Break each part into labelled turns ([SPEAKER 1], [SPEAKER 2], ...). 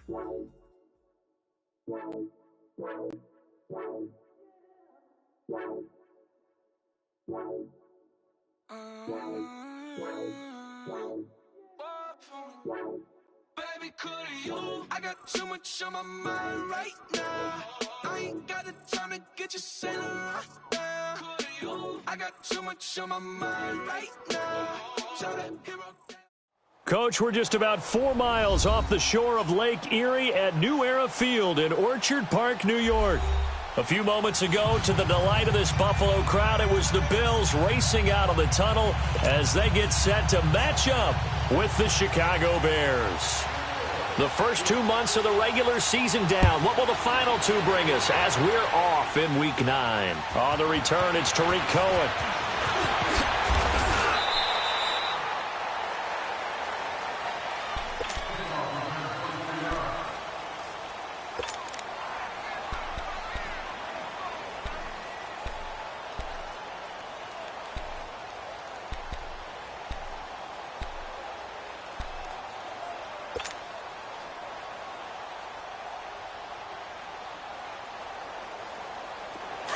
[SPEAKER 1] Baby, could you? I got too much on my mind right now. I ain't got the time to get you sailing right now. Could you? I got too much on my mind right now. Tell that hero.
[SPEAKER 2] Coach, we're just about 4 miles off the shore of Lake Erie at New Era Field in Orchard Park, New York. A few moments ago, to the delight of this Buffalo crowd, it was the Bills racing out of the tunnel as they get set to match up with the Chicago Bears. The first 2 months of the regular season down. What will the final 2 bring us as we're off in Week 9? On the return, it's Tariq Cohen.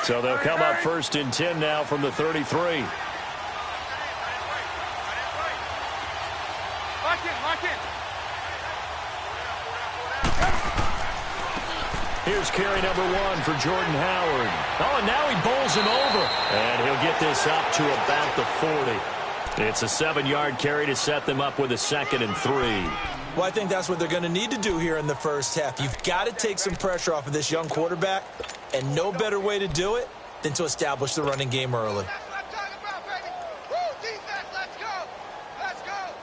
[SPEAKER 2] So they'll come up first and 10 now from the 33.
[SPEAKER 3] Lock in.
[SPEAKER 2] Here's carry number 1 for Jordan Howard. Oh, and now he bowls him over. And he'll get this up to about the 40. It's a 7-yard carry to set them up with a 2nd and 3.
[SPEAKER 4] Well, I think that's what they're going to need to do here in the first half. You've got to take some pressure off of this young quarterback, and no better way to do it than to establish the running game early.
[SPEAKER 3] That's what I'm talking about, baby. Woo, defense, let's go. Let's go.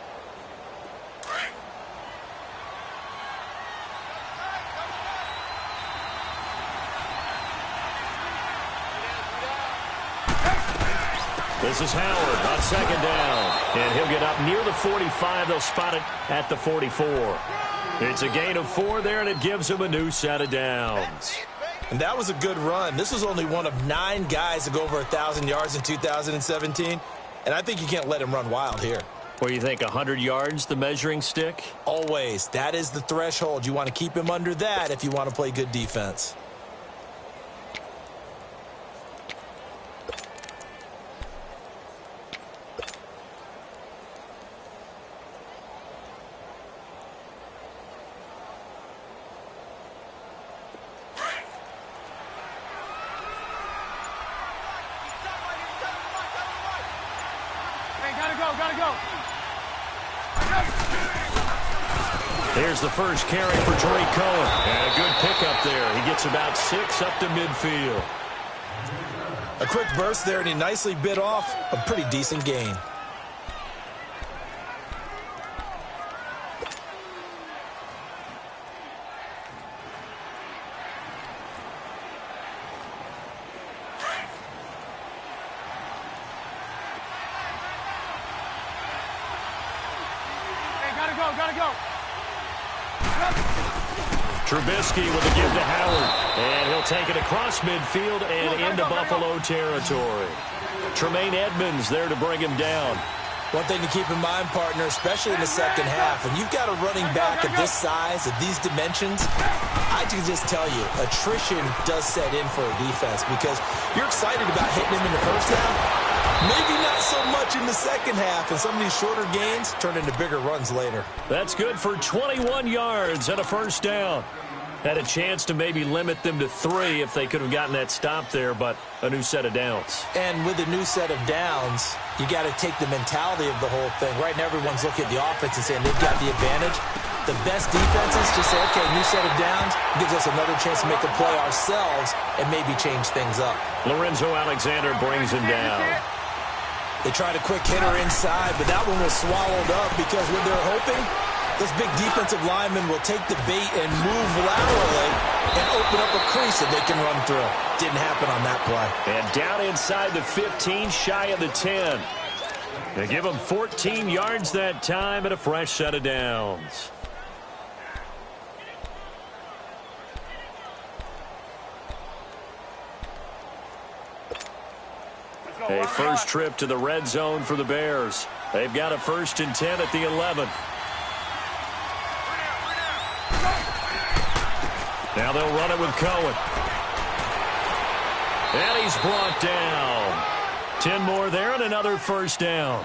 [SPEAKER 2] This is Howard on 2nd down. And he'll get up near the 45. They'll spot it at the 44. It's a gain of 4 there, and it gives him a new set of downs.
[SPEAKER 4] And that was a good run. This was only one of 9 guys to go over 1,000 yards in 2017. And I think you can't let him run wild here.
[SPEAKER 2] What do you think, 100 yards, the measuring stick?
[SPEAKER 4] Always. That is the threshold. You want to keep him under that if you want to play good defense.
[SPEAKER 3] Gotta go.
[SPEAKER 2] Here's the first carry for Tariq Cohen. And a good pickup there. He gets about 6 up to midfield.
[SPEAKER 4] A quick burst there, and he nicely bit off a pretty decent gain.
[SPEAKER 3] Gotta go.
[SPEAKER 2] Trubisky with a give to Howard. And he'll take it across midfield and into Buffalo territory. Tremaine Edmonds there to bring him down.
[SPEAKER 4] One thing to keep in mind, partner, especially in the second half, when you've got a running back of this size, of these dimensions, I can just tell you, attrition does set in for a defense because you're excited about hitting him in the first half. Maybe not so much in the second half, and some of these shorter gains turn into bigger runs later.
[SPEAKER 2] That's good for 21 yards and a first down. Had a chance to maybe limit them to 3 if they could have gotten that stop there, but a new set of downs.
[SPEAKER 4] And with a new set of downs, you got to take the mentality of the whole thing. Right now, everyone's looking at the offense and saying they've got the advantage. The best defenses just say, okay, new set of downs gives us another chance to make a play ourselves and maybe change things up.
[SPEAKER 2] Lorenzo Alexander brings him down.
[SPEAKER 4] They tried a quick hitter inside, but that one was swallowed up because what they're hoping, those big defensive linemen will take the bait and move laterally and open up a crease that they can run through. Didn't happen on that play.
[SPEAKER 2] And down inside the 15, shy of the 10. They give them 14 yards that time and a fresh set of downs. A first trip to the red zone for the Bears. They've got a 1st and 10 at the 11. Now they'll run it with Cohen. And he's brought down. 10 more there and another first down.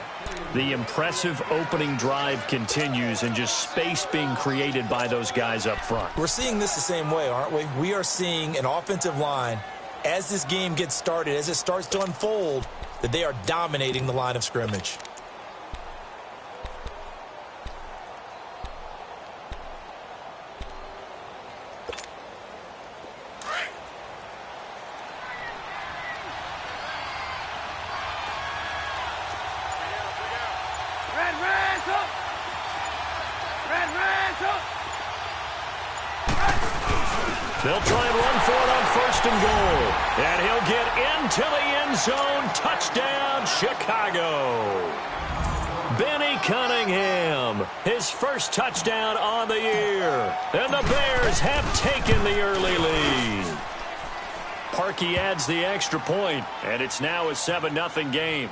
[SPEAKER 2] The impressive opening drive continues and just space being created by those guys up front.
[SPEAKER 4] We're seeing this the same way, aren't we? We are seeing an offensive line, as this game gets started, as it starts to unfold, that they are dominating the line of scrimmage.
[SPEAKER 2] They'll try and run for it on first and goal. And he'll get into the end zone. Touchdown, Chicago. Benny Cunningham, his first touchdown on the year. And the Bears have taken the early lead. Parkey adds the extra point, and it's now a 7-0 game.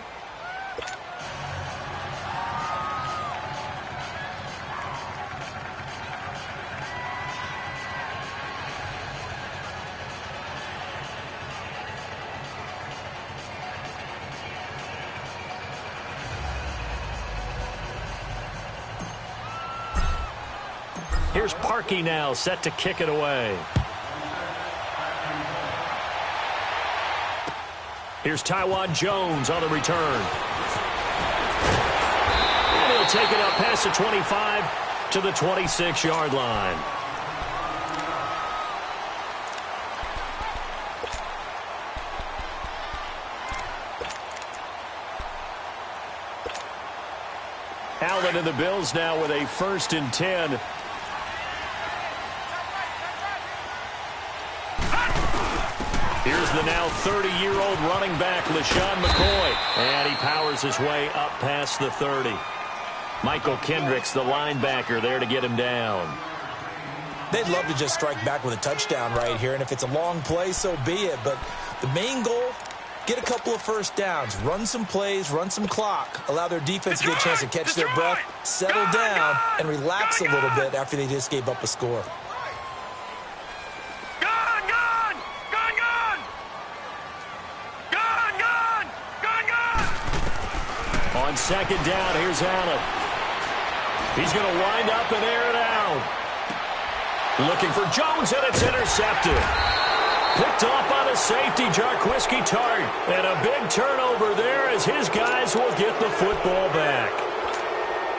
[SPEAKER 2] Here's Parkey now, set to kick it away. Here's Taiwan Jones on the return. And he'll take it up past the 25 to the 26-yard line. Allen and the Bills now with a 1st and 10. Here's the now 30-year-old running back, LaShawn McCoy. And he powers his way up past the 30. Michael Kendricks, the linebacker, there to get him down.
[SPEAKER 4] They'd love to just strike back with a touchdown right here, and if it's a long play, so be it. But the main goal, get a couple of first downs, run some plays, run some clock, allow their defense to get a chance to catch their breath, settle down, and relax a little bit after they just gave up a score.
[SPEAKER 2] On second down, here's Allen. He's going to wind up and air it out. Looking for Jones, and it's intercepted. Picked off by the safety, Jarquiski Tart. And a big turnover there as his guys will get the football back.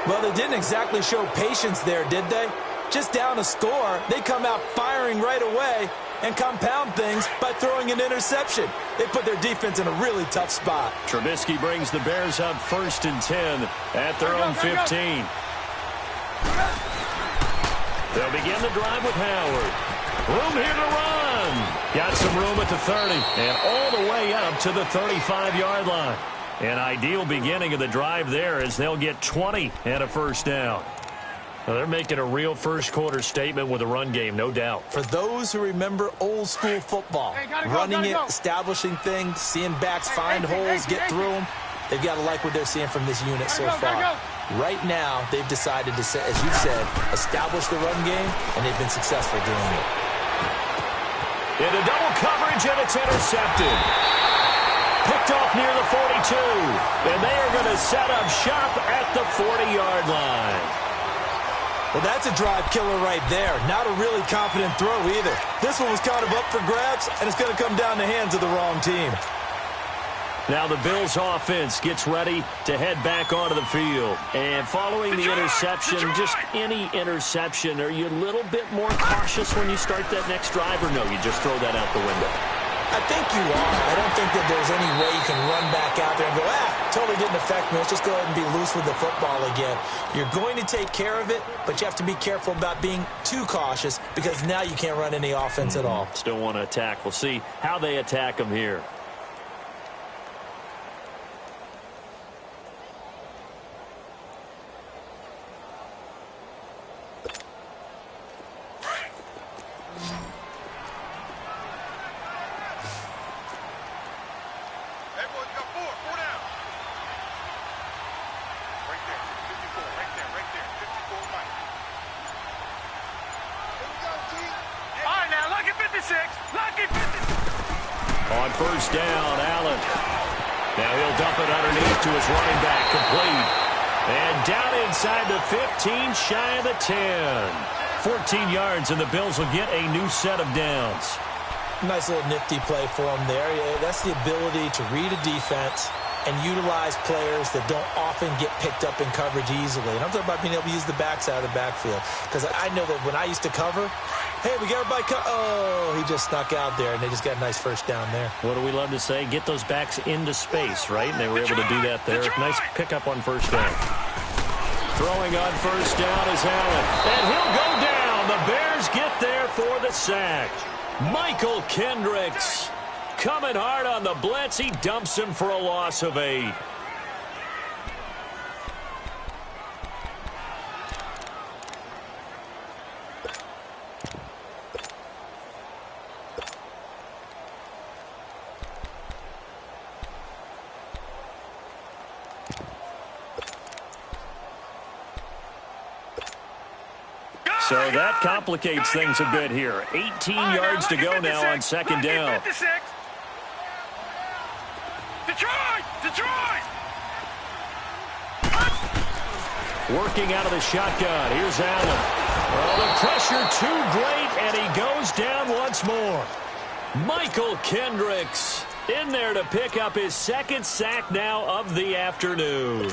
[SPEAKER 4] Well, they didn't exactly show patience there, did they? Just down a score, they come out firing right away and compound things by throwing an interception. They put their defense in a really tough spot.
[SPEAKER 2] Trubisky brings the Bears up 1st and 10 at their own 15. They'll begin the drive with Howard. Room here to run. Got some room at the 30 and all the way up to the 35-yard line. An ideal beginning of the drive there as they'll get 20 and a first down. Well, they're making a real first-quarter statement with a run game, no doubt.
[SPEAKER 4] For those who remember old-school football, running it, establishing things, seeing backs find holes, get through them, they've got to like what they're seeing from this unit so far. Right now, they've decided to, as you've said, establish the run game, and they've been successful doing it.
[SPEAKER 2] Into double coverage, and it's intercepted. Picked off near the 42, and they are going to set up shop at the 40-yard line.
[SPEAKER 4] Well, that's a drive killer right there. Not a really confident throw either. This one was kind of up for grabs, and it's going to come down the hands of the wrong team.
[SPEAKER 2] Now the Bills offense gets ready to head back onto the field. And following the interception, just any interception, are you a little bit more cautious when you start that next drive, or no, you just throw that out the window?
[SPEAKER 4] I think you are. I don't think that there's any way you can run back out there and go, totally didn't affect me. Let's just go ahead and be loose with the football again. You're going to take care of it, but you have to be careful about being too cautious because now you can't run any offense at all.
[SPEAKER 2] Still want to attack. We'll see how they attack them here.
[SPEAKER 3] All right, now
[SPEAKER 2] On first down, Allen. Now he'll dump it underneath to his running back, complete. And down inside the 15, shy of the 10. 14 yards, and the Bills will get a new set of downs.
[SPEAKER 4] Nice little nifty play for him there. Yeah, that's the ability to read a defense and utilize players that don't often get picked up in coverage easily. And I'm talking about being able to use the backs out of the backfield. Because I know that when I used to cover, hey, we got everybody oh, he just snuck out there, and they just got a nice first down there.
[SPEAKER 2] What do we love to say? Get those backs into space, right? And they were able to do that there. Nice pickup on first down. Throwing on first down is Allen. And he'll go down. The Bears get there for the sack. Michael Kendricks coming hard on the blitz. He dumps him for a loss of 8. So that complicates things a bit here. 18 yards to go now on second down.
[SPEAKER 3] Detroit!
[SPEAKER 2] Working out of the shotgun. Here's Allen. Oh, the pressure too great, and he goes down once more. Michael Kendricks in there to pick up his second sack now of the afternoon.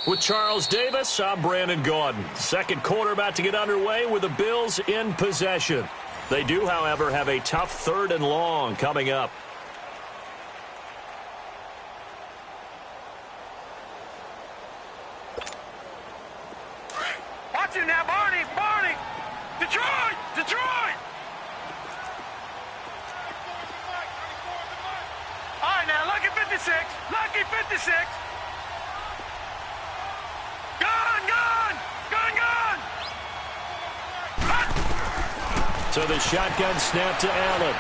[SPEAKER 2] With Charles Davis, I'm Brandon Gaudin. Second quarter about to get underway with the Bills in possession. They do, however, have a tough 3rd and long coming up.
[SPEAKER 3] Watch it now, Barney! Detroit! All right, now, lucky 56!
[SPEAKER 2] So the shotgun snap to Allen.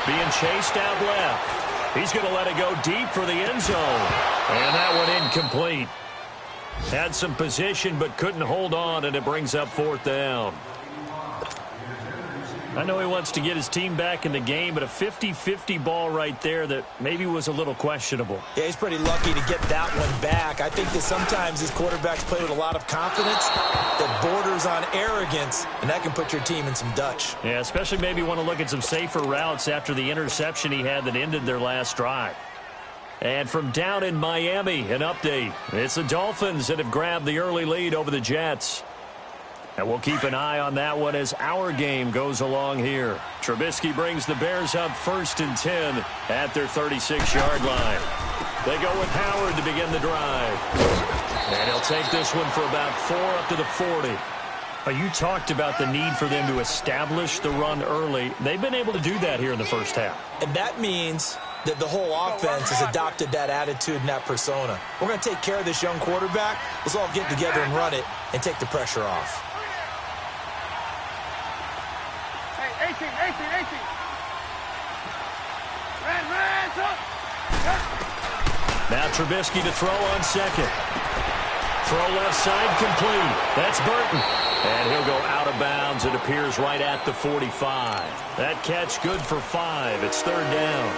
[SPEAKER 2] Being chased out left. He's going to let it go deep for the end zone. And that one incomplete. Had some position but couldn't hold on, and it brings up 4th down. I know he wants to get his team back in the game, but a 50-50 ball right there that maybe was a little questionable.
[SPEAKER 4] Yeah, he's pretty lucky to get that one back. I think that sometimes these quarterbacks play with a lot of confidence that borders on arrogance, and that can put your team in some Dutch.
[SPEAKER 2] Yeah, especially maybe want to look at some safer routes after the interception he had that ended their last drive. And from down in Miami, an update. It's the Dolphins that have grabbed the early lead over the Jets. And we'll keep an eye on that one as our game goes along here. Trubisky brings the Bears up 1st and 10 at their 36-yard line. They go with Howard to begin the drive. And he'll take this one for about 4 up to the 40. You talked about the need for them to establish the run early. They've been able to do that here in the first half.
[SPEAKER 4] And that means that the whole offense has adopted that attitude and that persona. We're going to take care of this young quarterback. Let's all get together and run it and take the pressure off.
[SPEAKER 3] Hey, 18.
[SPEAKER 2] Now Trubisky to throw on second. Throw left side complete. That's Burton. And he'll go out of bounds. It appears right at the 45. That catch good for 5. It's 3rd down.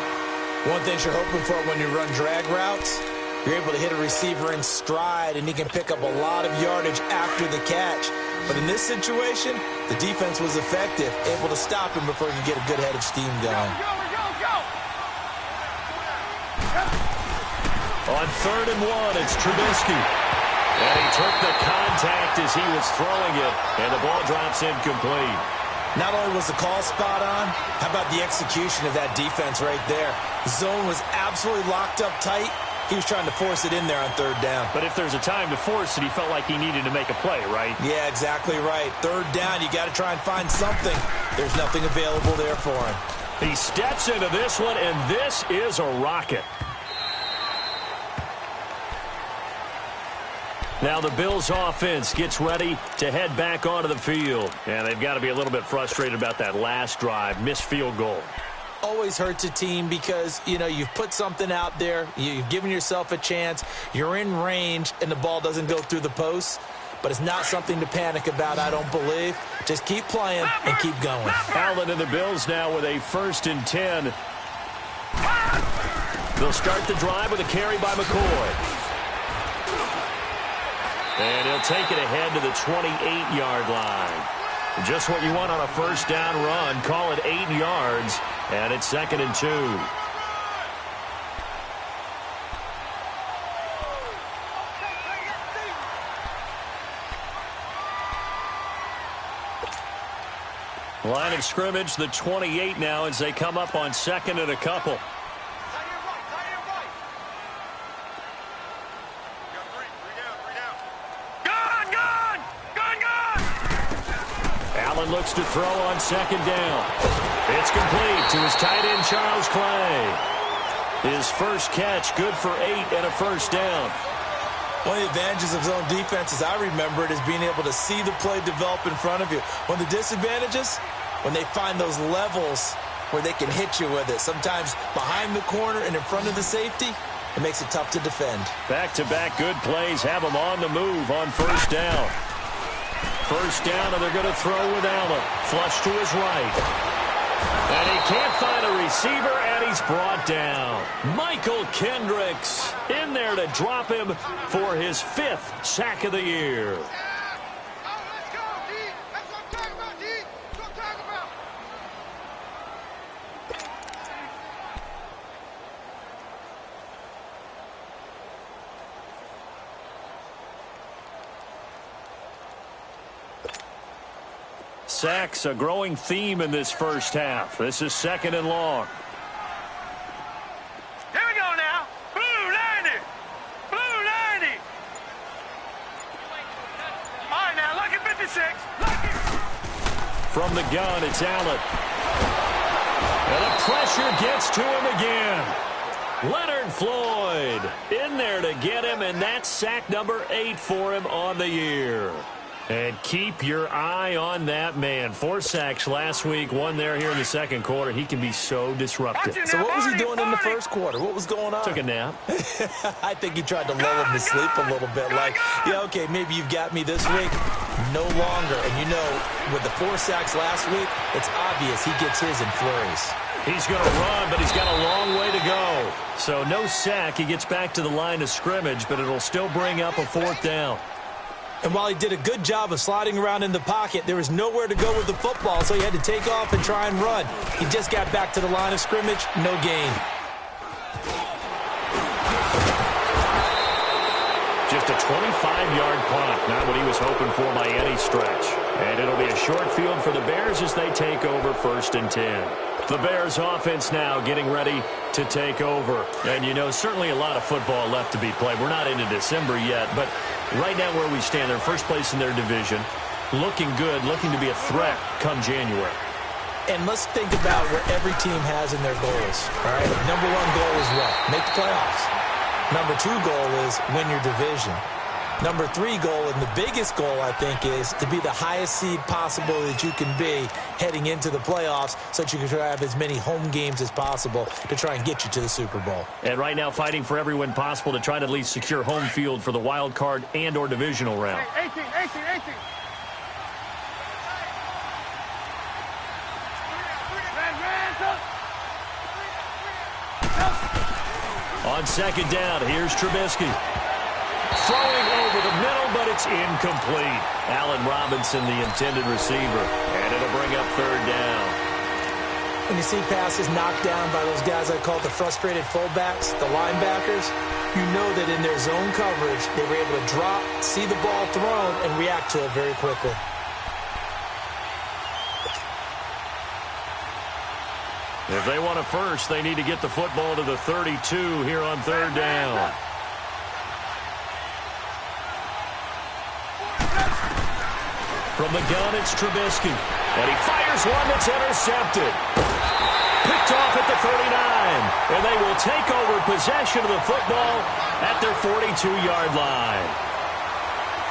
[SPEAKER 4] One thing you're hoping for when you run drag routes, you're able to hit a receiver in stride, and he can pick up a lot of yardage after the catch. But in this situation, the defense was effective, able to stop him before he could get a good head of steam going.
[SPEAKER 3] Go!
[SPEAKER 2] On 3rd and 1, it's Trubisky. And he took the contact as he was throwing it, and the ball drops incomplete.
[SPEAKER 4] Not only was the call spot on, how about the execution of that defense right there? The zone was absolutely locked up tight. He was trying to force it in there on 3rd down.
[SPEAKER 2] But if there's a time to force it, he felt like he needed to make a play, right?
[SPEAKER 4] Yeah, exactly right. 3rd down, you got to try and find something. There's nothing available there for him.
[SPEAKER 2] He steps into this one, and this is a rocket. Now the Bills offense gets ready to head back onto the field. And they've got to be a little bit frustrated about that last drive, missed field goal.
[SPEAKER 4] Always hurts a team because, you've put something out there, you've given yourself a chance, you're in range, and the ball doesn't go through the posts. But it's not something to panic about, I don't believe. Just keep playing and keep going.
[SPEAKER 2] Allen and the Bills now with a 1st and 10. They'll start the drive with a carry by McCoy. And he'll take it ahead to the 28-yard line. Just what you want on a 1st down run. Call it 8 yards, and it's 2nd and 2. Line of scrimmage, the 28 now as they come up on 2nd and a couple. Allen looks to throw on 2nd down. It's complete to his tight end, Charles Clay. His first catch, good for 8 and a 1st down.
[SPEAKER 4] One of the advantages of zone defense, as I remember it, is being able to see the play develop in front of you. One of the disadvantages, when they find those levels where they can hit you with it, sometimes behind the corner and in front of the safety, it makes it tough to defend.
[SPEAKER 2] Back-to-back good plays have them on the move on 1st down. 1st down, and they're going to throw with Allen. Flush to his right. And he can't find a receiver, and he's brought down. Michael Kendricks in there to drop him for his 5th sack of the year. Sacks, a growing theme in this first half. This is 2nd and long.
[SPEAKER 3] Here we go now. Blue 90. Blue 90. All right, now look at 56. Look it.
[SPEAKER 2] From the gun, it's Allen. And the pressure gets to him again. Leonard Floyd in there to get him, and that's sack number 8 for him on the year. And keep your eye on that man. 4 sacks last week, 1 there here in the 2nd quarter. He can be so disruptive.
[SPEAKER 4] So what was he doing in the 1st quarter? What was going on?
[SPEAKER 2] Took a nap.
[SPEAKER 4] I think he tried to lull him to sleep a little bit. Like, yeah, okay, maybe you've got me this week. No longer. And with the 4 sacks last week, it's obvious he gets his in flurries.
[SPEAKER 2] He's going to run, but he's got a long way to go. So no sack. He gets back to the line of scrimmage, but it'll still bring up a 4th down.
[SPEAKER 4] And while he did a good job of sliding around in the pocket, there was nowhere to go with the football, so he had to take off and try and run. He just got back to the line of scrimmage, no gain.
[SPEAKER 2] Just a 25-yard punt, not what he was hoping for by any stretch. And it'll be a short field for the Bears as they take over 1st and 10. The Bears offense now getting ready to take over. And, certainly a lot of football left to be played. We're not into December yet, but right now where we stand, they're first place in their division. Looking good, looking to be a threat come January.
[SPEAKER 4] And let's think about what every team has in their goals, all right? Number 1 goal is what? Make the playoffs. Number 2 goal is win your division. Number 3 goal, and the biggest goal, I think, is to be the highest seed possible that you can be heading into the playoffs so that you can have as many home games as possible to try and get you to the Super Bowl.
[SPEAKER 2] And right now fighting for every win possible to try to at least secure home field for the wild card and or divisional round.
[SPEAKER 3] 18.
[SPEAKER 2] On 2nd down, here's Trubisky. Throwing over the middle, but it's incomplete. Allen Robinson, the intended receiver. And it'll bring up 3rd down.
[SPEAKER 4] When you see passes knocked down by those guys I call the frustrated fullbacks, the linebackers, you know that in their zone coverage, they were able to drop, see the ball thrown, and react to it very quickly.
[SPEAKER 2] If they want a first, they need to get the football to the 32 here on 3rd down. From the gun, it's Trubisky. And he fires one that's intercepted. Picked off at the 39. And they will take over possession of the football at their 42-yard line.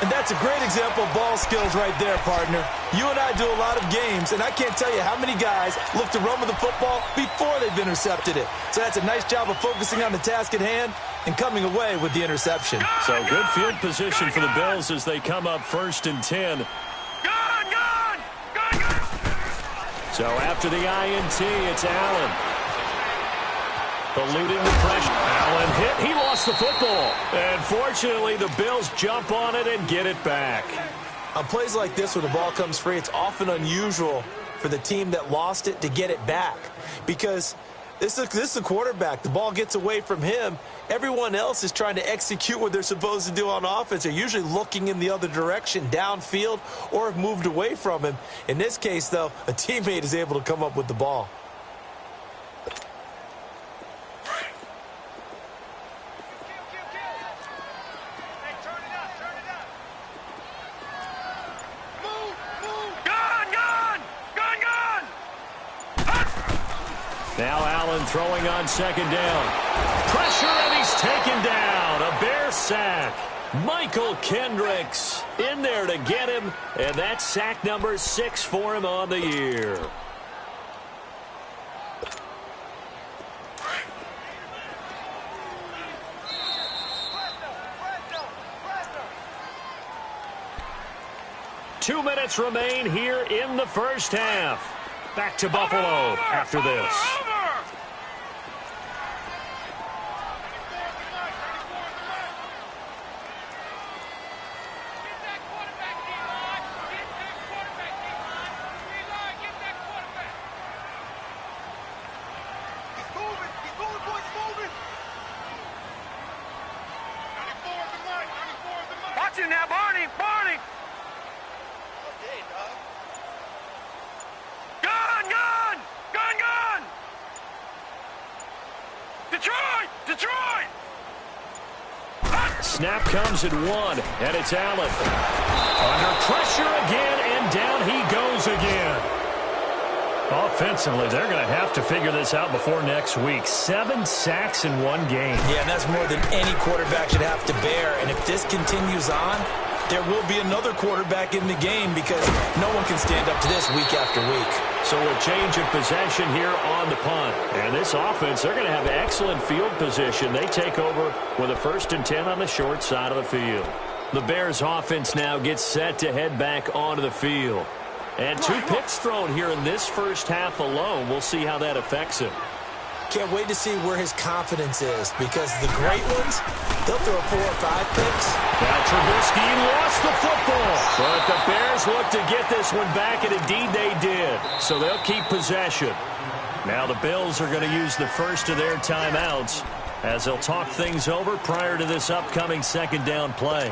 [SPEAKER 4] And that's a great example of ball skills right there, partner. You and I do a lot of games, and I can't tell you how many guys look to run with the football before they've intercepted it. So that's a nice job of focusing on the task at hand and coming away with the interception.
[SPEAKER 2] So good field position for the Bills as they come up 1st and 10. So after the INT, it's Allen. Eluding the pressure. Allen hit. He lost the football. And fortunately, the Bills jump on it and get it back.
[SPEAKER 4] On plays like this where the ball comes free, it's often unusual for the team that lost it to get it back. Because this is a quarterback. The ball gets away from him. Everyone else is trying to execute what they're supposed to do on offense. They're usually looking in the other direction, downfield, or have moved away from him. In this case, though, a teammate is able to come up with the ball.
[SPEAKER 2] Now Allen throwing on 2nd down. Pressure, and he's taken down. A Bear sack. Michael Kendricks in there to get him, and that's sack number 6 for him on the year. Two minutes remain here in the first half. Back to Buffalo after this.
[SPEAKER 3] Watch him now, Barney! Barney! Gun! Detroit!
[SPEAKER 2] Snap comes at 1, and it's Allen. Under pressure again, and down he goes again. Offensively, they're going to have to figure this out before next week. 7 sacks in one game.
[SPEAKER 4] Yeah, and that's more than any quarterback should have to bear. And if this continues on, there will be another quarterback in the game because no one can stand up to this week after week.
[SPEAKER 2] So a change of possession here on the punt. And this offense, they're going to have excellent field position. They take over with a 1st and 10 on the short side of the field. The Bears offense now gets set to head back onto the field. And 2 picks thrown here in this first half alone. We'll see how that affects him.
[SPEAKER 4] Can't wait to see where his confidence is because the great ones, they'll throw 4 or 5 picks.
[SPEAKER 2] Now Trubisky lost the football. But the Bears look to get this one back, and indeed they did. So they'll keep possession. Now the Bills are going to use the first of their timeouts as they'll talk things over prior to this upcoming 2nd down play.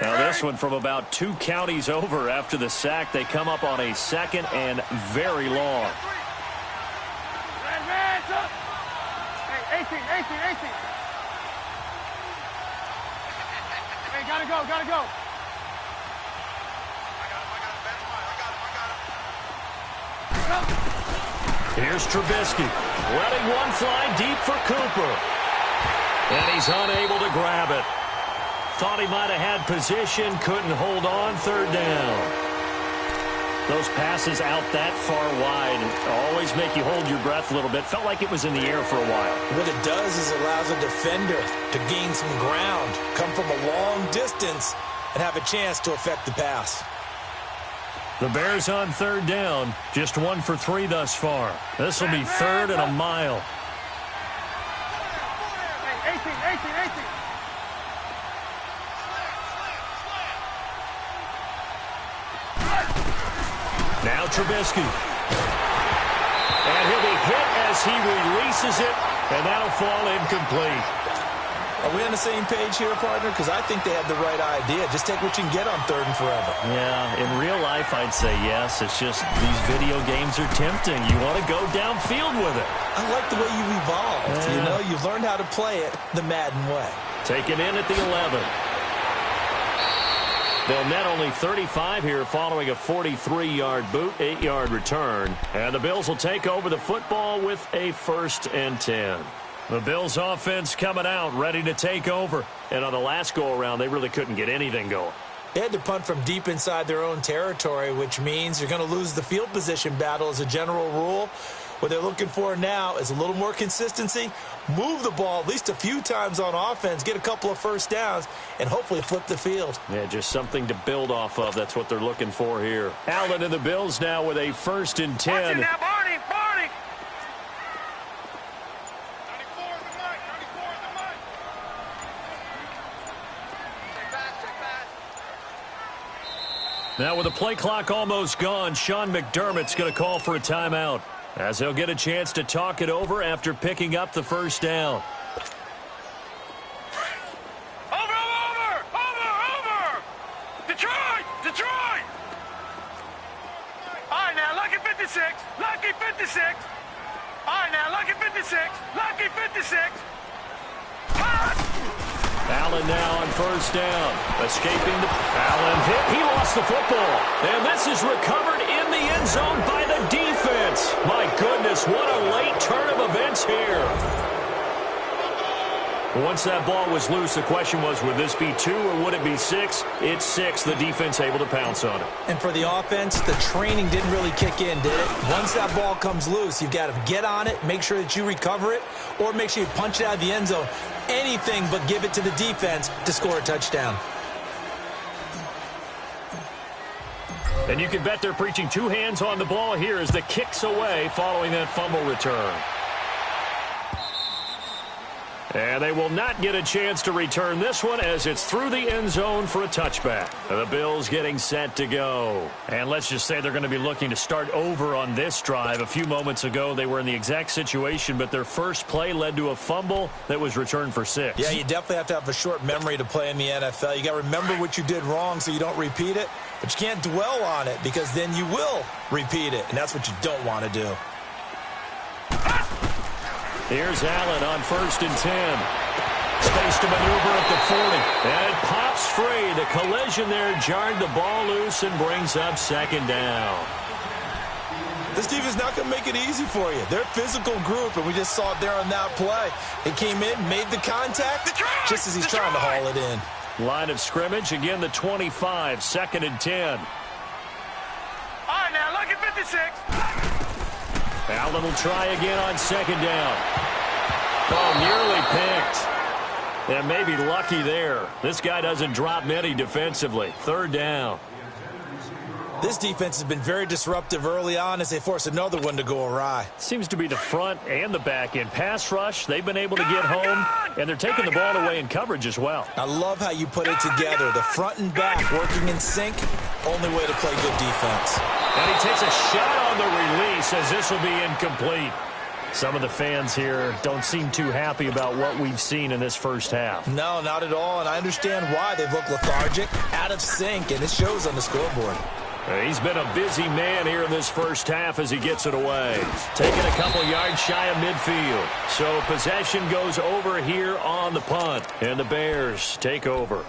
[SPEAKER 2] Now this one from about 2 counties over after the sack. They come up on a 2nd and very long.
[SPEAKER 3] Hey, 18. Hey, gotta go. I got him.
[SPEAKER 2] Here's Trubisky, letting one fly deep for Cooper. And he's unable to grab it. Thought he might have had position, couldn't hold on. 3rd down. Those passes out that far wide always make you hold your breath a little bit. Felt like it was in the air for a while.
[SPEAKER 4] What it does is it allows a defender to gain some ground, come from a long distance, and have a chance to affect the pass.
[SPEAKER 2] The Bears on 3rd down, just 1 for 3 thus far. This will be 3rd and a mile.
[SPEAKER 3] Hey, 18.
[SPEAKER 2] Now Trubisky. And he'll be hit as he releases it, and that'll fall incomplete.
[SPEAKER 4] Are we on the same page here, partner? Because I think they had the right idea. Just take what you can get on 3rd and forever.
[SPEAKER 2] Yeah, in real life, I'd say yes. It's just these video games are tempting. You want to go downfield with it.
[SPEAKER 4] I like the way you evolved.
[SPEAKER 2] Yeah.
[SPEAKER 4] You know, you've learned how to play it the Madden way.
[SPEAKER 2] Taken in at the 11. They'll net only 35 here following a 43-yard boot, 8-yard return. And the Bills will take over the football with a 1st and 10. The Bills offense coming out, ready to take over. And on the last go-around, they really couldn't get anything going.
[SPEAKER 4] They had to punt from deep inside their own territory, which means you're going to lose the field position battle as a general rule. What they're looking for now is a little more consistency, move the ball at least a few times on offense, get a couple of first downs, and hopefully flip the field.
[SPEAKER 2] Yeah, just something to build off of. That's what they're looking for here. Allen and the Bills now with a 1st and 10.
[SPEAKER 3] Watch it now, Barney!
[SPEAKER 2] Now with the play clock almost gone, Sean McDermott's going to call for a timeout, as he'll get a chance to talk it over after picking up the 1st down.
[SPEAKER 3] Over! Detroit! All right, now, lucky 56. All right, now, lucky 56.
[SPEAKER 2] Allen now on 1st down. Escaping the Allen hit. He lost the football. And this is recovered in the end zone by the defense. My goodness, what a late turn of events here. Once that ball was loose, the question was, would this be 2 or would it be 6? It's 6. The defense able to pounce on it.
[SPEAKER 4] And for the offense, the training didn't really kick in, did it? Once that ball comes loose, you've got to get on it, make sure that you recover it, or make sure you punch it out of the end zone. Anything but give it to the defense to score a touchdown.
[SPEAKER 2] And you can bet they're preaching 2 hands on the ball here as the kick's away following that fumble return. And they will not get a chance to return this one as it's through the end zone for a touchback. The Bills getting set to go. And let's just say they're going to be looking to start over on this drive. A few moments ago, they were in the exact situation, but their first play led to a fumble that was returned for 6.
[SPEAKER 4] Yeah, you definitely have to have a short memory to play in the NFL. You got to remember what you did wrong so you don't repeat it, but you can't dwell on it because then you will repeat it, and that's what you don't want to do.
[SPEAKER 2] Here's Allen on 1st and 10. Space to maneuver at the 40. And it pops free. The collision there jarred the ball loose and brings up 2nd down.
[SPEAKER 4] This defense is not going to make it easy for you. They're a physical group, and we just saw it there on that play. They came in, made the contact, just as he's trying to haul it in.
[SPEAKER 2] Line of scrimmage, again the 25, 2nd and 10.
[SPEAKER 3] All right, now, lucky 56.
[SPEAKER 2] Allen will try again on 2nd down. Oh, nearly picked. And maybe lucky there. This guy doesn't drop many defensively. 3rd down.
[SPEAKER 4] This defense has been very disruptive early on as they force another one to go awry.
[SPEAKER 2] Seems to be the front and the back end. Pass rush, they've been able to get home, and they're taking the ball away in coverage as well.
[SPEAKER 4] I love how you put it together. The front and back working in sync. Only way to play good defense.
[SPEAKER 2] And he takes a shot on the release as this will be incomplete. Some of the fans here don't seem too happy about what we've seen in this first half.
[SPEAKER 4] No, not at all, and I understand why. They've looked lethargic, out of sync, and it shows on the scoreboard.
[SPEAKER 2] He's been a busy man here in this first half as he gets it away. Taking a couple yards shy of midfield. So possession goes over here on the punt, and the Bears take over.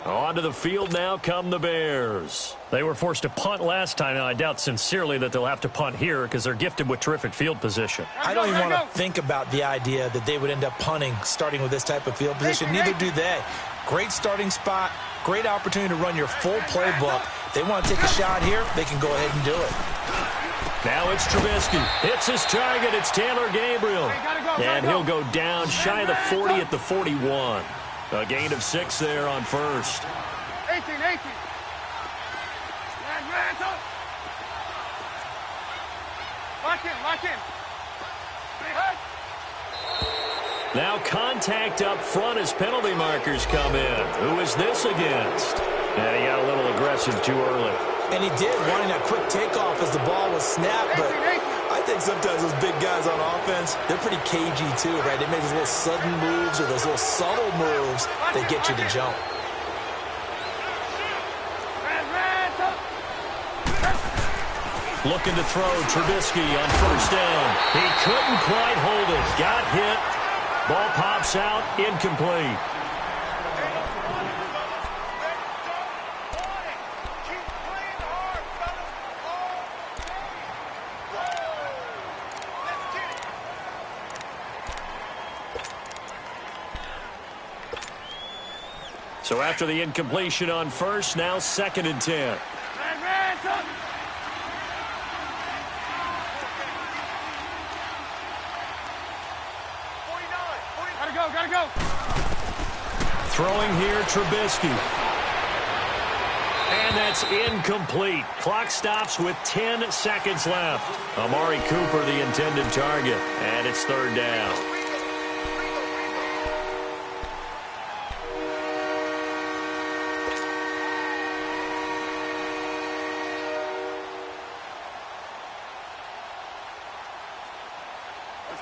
[SPEAKER 2] Onto the field now come the Bears. They were forced to punt last time, and I doubt sincerely that they'll have to punt here because they're gifted with terrific field position.
[SPEAKER 4] I don't even want to think about the idea that they would end up punting starting with this type of field position. Neither do they. Great starting spot, great opportunity to run your full playbook. If they want to take a shot here, they can go ahead and do it.
[SPEAKER 2] Now it's Trubisky. Hits his target. It's Taylor Gabriel. And he'll go down shy of the 40 at the 41. A gain of 6 there on 1st.
[SPEAKER 3] 18. Lock in.
[SPEAKER 2] Now contact up front as penalty markers come in. Who is this against? And he got a little aggressive too early.
[SPEAKER 4] And he did, wanting that quick takeoff as the ball was snapped, but I think think sometimes those big guys on offense, they're pretty cagey too, right? They make those little sudden moves or those little subtle moves that get you to jump.
[SPEAKER 2] Looking to throw Trubisky on first down. He couldn't quite hold it. Got hit. Ball pops out. Incomplete. So after the incompletion on first, now 2nd and 10.
[SPEAKER 3] Gotta go.
[SPEAKER 2] Throwing here, Trubisky. And that's incomplete. Clock stops with 10 seconds left. Amari Cooper, the intended target. And it's 3rd down.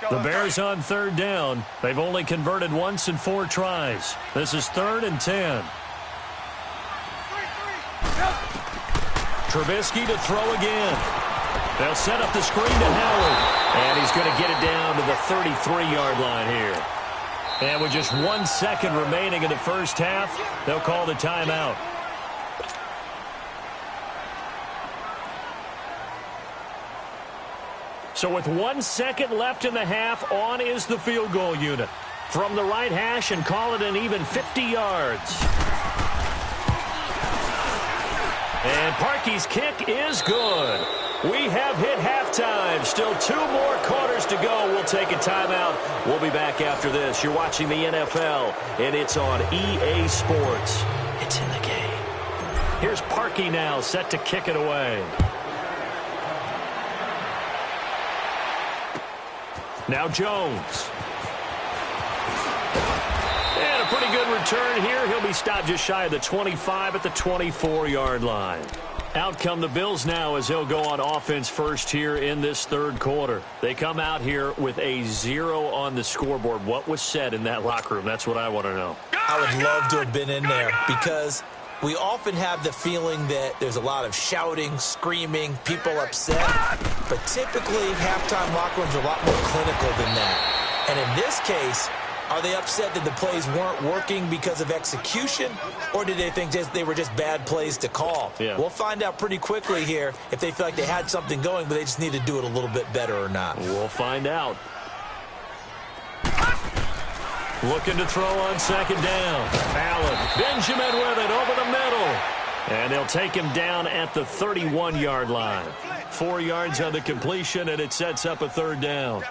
[SPEAKER 2] The Bears on 3rd down. They've only converted once in 4 tries. This is 3rd and 10. Trubisky to throw again. They'll set up the screen to Howard. And he's going to get it down to the 33-yard line here. And with just 1 second remaining in the first half, they'll call the timeout. So with 1 second left in the half, on is the field goal unit. From the right hash and call it an even 50 yards. And Parkey's kick is good. We have hit halftime. Still 2 more quarters to go. We'll take a timeout. We'll be back after this. You're watching the NFL, and it's on EA Sports. It's in the game. Here's Parkey now, set to kick it away. Now Jones. And a pretty good return here. He'll be stopped just shy of the 25 at the 24-yard line. Out come the Bills now as they'll go on offense first here in this 3rd quarter. They come out here with a 0 on the scoreboard. What was said in that locker room? That's what I want to know.
[SPEAKER 4] I would love to have been in there because we often have the feeling that there's a lot of shouting, screaming, people upset. But typically, halftime locker rooms are a lot more clinical than that. And in this case, are they upset that the plays weren't working because of execution? Or did they think they were just bad plays to call?
[SPEAKER 2] Yeah.
[SPEAKER 4] We'll find out pretty quickly here if they feel like they had something going, but they just need to do it a little bit better or not.
[SPEAKER 2] We'll find out. Looking to throw on 2nd down. Allen, Benjamin with it over the middle. And they'll take him down at the 31-yard line. 4 yards on the completion, and it sets up a 3rd down.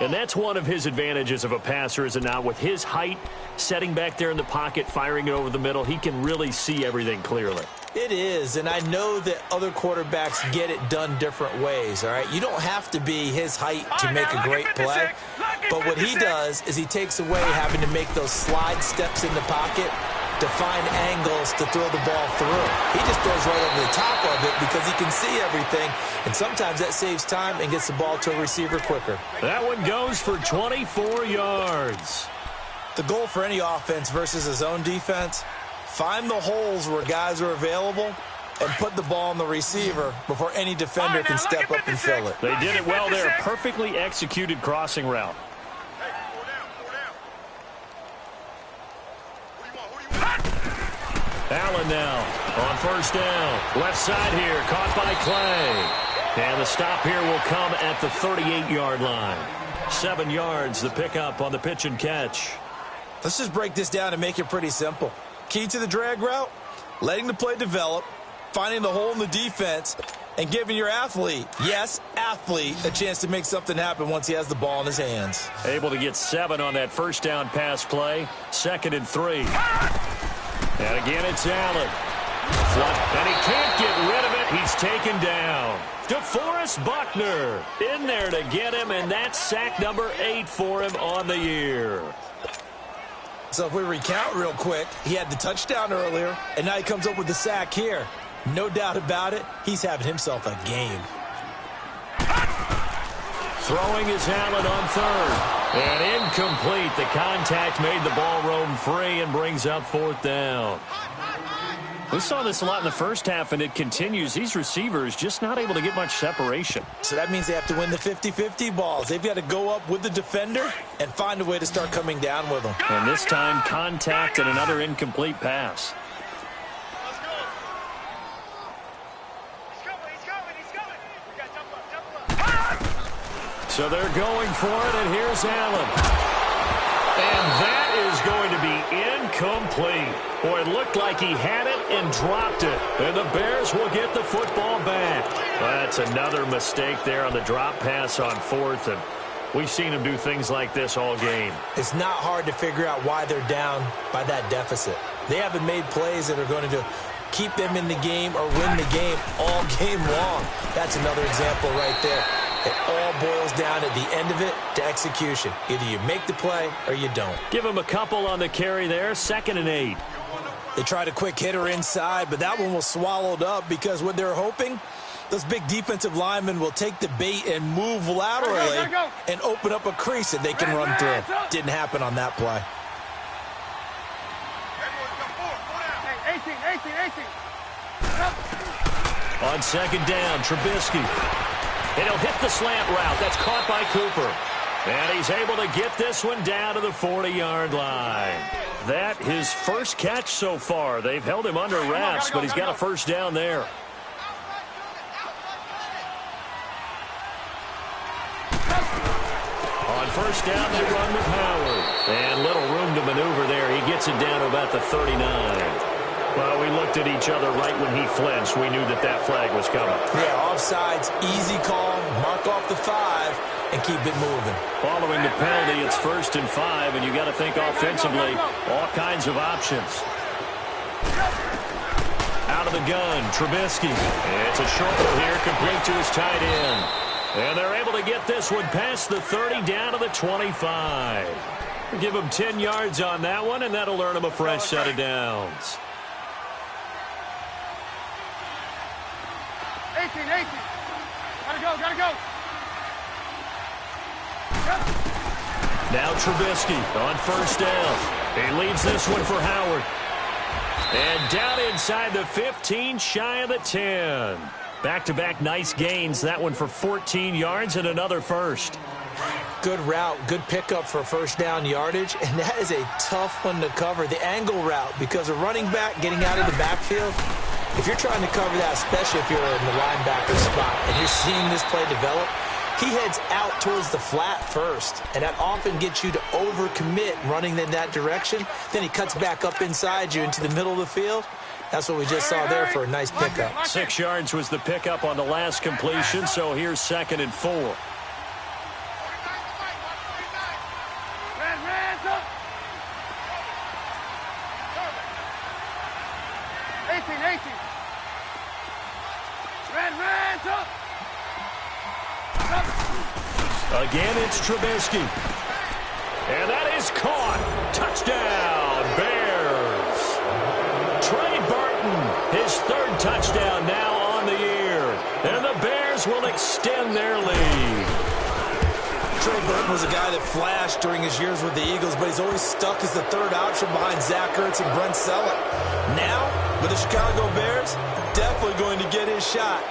[SPEAKER 2] And that's one of his advantages of a passer, is it not? With his height, setting back there in the pocket, firing it over the middle, he can really see everything clearly.
[SPEAKER 4] It is, and I know that other quarterbacks get it done different ways, all right? You don't have to be his height to make a great play, but what he does is he takes away having to make those slide steps in the pocket to find angles to throw the ball through. He just throws right over the top of it because he can see everything, and sometimes that saves time and gets the ball to a receiver quicker.
[SPEAKER 2] That one goes for 24 yards.
[SPEAKER 4] The goal for any offense versus his own defense, find the holes where guys are available and put the ball on the receiver before any defender can step up and fill it.
[SPEAKER 2] They did it well there. Perfectly executed crossing route. Allen now on 1st down. Left side here, caught by Clay. And the stop here will come at the 38-yard line. 7 yards, the pickup on the pitch and catch.
[SPEAKER 4] Let's just break this down and make it pretty simple. Key to the drag route, letting the play develop, finding the hole in the defense, and giving your athlete, yes, athlete, a chance to make something happen once he has the ball in his hands.
[SPEAKER 2] Able to get 7 on that 1st down pass play. 2nd and 3. And again, it's Allen. And he can't get rid of it. He's taken down. DeForest Buckner in there to get him, and that's sack number 8 for him on the year.
[SPEAKER 4] So if we recount real quick, he had the touchdown earlier, and now he comes up with the sack here. No doubt about it, he's having himself a game.
[SPEAKER 2] Throwing is Allen on third. And incomplete. The contact made the ball roam free and brings up fourth down. We saw this a lot in the first half, and it continues. These receivers just not able to get much separation.
[SPEAKER 4] So that means they have to win the 50-50 balls. They've got to go up with the defender and find a way to start coming down with them.
[SPEAKER 2] And this time, contact and another incomplete pass. So they're going for it, and here's Allen. And that is going to be incomplete. Boy, it looked like he had it and dropped it. And the Bears will get the football back. That's another mistake there on the drop pass on fourth. And we've seen him do things like this all game.
[SPEAKER 4] It's not hard to figure out why they're down by that deficit. They haven't made plays that are going to keep them in the game or win the game all game long. That's another example right there. It all boils down at the end of it to execution. Either you make the play or you don't.
[SPEAKER 2] Give him a couple on the carry there. 2nd and 8.
[SPEAKER 4] They tried a quick hitter inside, but that one was swallowed up because what they're hoping, those big defensive linemen will take the bait and move laterally and open up a crease that they can run through. Didn't happen on that play.
[SPEAKER 3] 18.
[SPEAKER 2] On 2nd down, Trubisky. And he'll hit the slant route. That's caught by Cooper. And he's able to get this one down to the 40-yard line. That his first catch so far. They've held him under wraps, but he's got a first down there. On first down, they run with Howard. And little room to maneuver there. He gets it down to about the 39. Well, we looked at each other right when he flinched. We knew that that flag was coming.
[SPEAKER 4] Yeah, offsides, easy call, mark off the 5, and keep it moving.
[SPEAKER 2] Following the penalty, it's 1st and 5, and you got to think offensively, all kinds of options. Out of the gun, Trubisky. It's a short one here, complete to his tight end. And they're able to get this one past the 30 down to the 25. Give them 10 yards on that one, and that'll earn them a fresh set of downs.
[SPEAKER 3] 18. Gotta go.
[SPEAKER 2] Now Trubisky on first down. He leaves this one for Howard. And down inside the 15, shy of the 10. Back-to-back nice gains. That one for 14 yards and another first.
[SPEAKER 4] Good route, good pickup for first down yardage, and that is a tough one to cover. The angle route, because a running back getting out of the backfield, if you're trying to cover that, especially if you're in the linebacker spot and you're seeing this play develop, he heads out towards the flat first, and that often gets you to overcommit running in that direction. Then he cuts back up inside you into the middle of the field. That's what we just saw there for a nice pickup.
[SPEAKER 2] 6 yards was the pickup on the last completion, so here's 2nd and 4.
[SPEAKER 3] 18. Red, up.
[SPEAKER 2] Again, it's Trubisky. And that is caught. Touchdown, Bears. Trey Burton, his 3rd touchdown now on the year. And the Bears will extend their lead.
[SPEAKER 4] Trey Burton was a guy that flashed during his years with the Eagles, but he's always stuck as the 3rd option behind Zach Ertz and Brent Selleck. Now, with the Chicago Bears, definitely going to get his shot.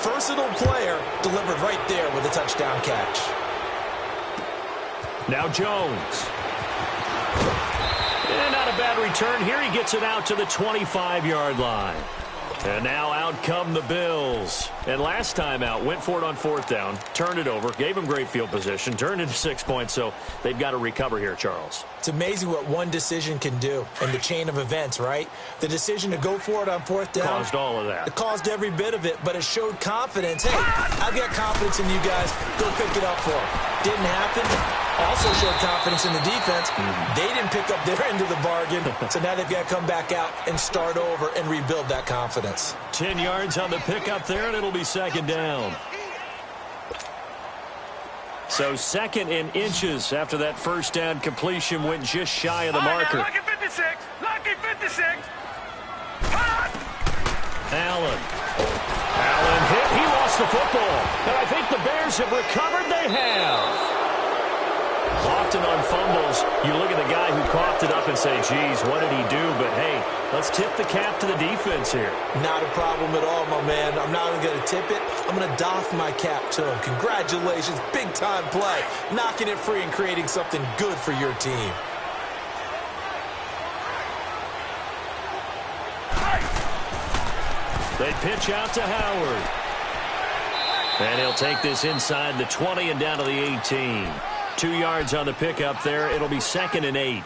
[SPEAKER 4] Versatile player delivered right there with a touchdown catch.
[SPEAKER 2] Now Jones. And not a bad return here. He gets it out to the 25-yard line. And now out come the Bills. And last time out, went for it on 4th down, turned it over, gave them great field position, turned into 6 points, so they've got to recover here, Charles.
[SPEAKER 4] It's amazing what one decision can do in the chain of events, right? The decision to go for it on 4th down.
[SPEAKER 2] Caused all of that.
[SPEAKER 4] It caused every bit of it, but it showed confidence. Hey, I've got confidence in you guys. Go pick it up for them. Didn't happen. Also showed confidence in the defense. They didn't pick up their end of the bargain, so now they've got to come back out and start over and rebuild that confidence.
[SPEAKER 2] 10 yards on the pickup there, and it'll be 2nd down. So 2nd and inches after that first down completion went just shy of the marker.
[SPEAKER 3] Lucky 56.
[SPEAKER 2] Allen hit. He lost gets the football. And I think the Bears have recovered. They have. Often on fumbles, you look at the guy who coughed it up and say, geez, what did he do? But, hey, let's tip the cap to the defense here.
[SPEAKER 4] Not a problem at all, my man. I'm not even going to tip it. I'm going to doff my cap to him. Congratulations. Big-time play. Knocking it free and creating something good for your team.
[SPEAKER 2] They pitch out to Howard. And he'll take this inside the 20 and down to the 18. 2 yards on the pickup there. It'll be 2nd and 8.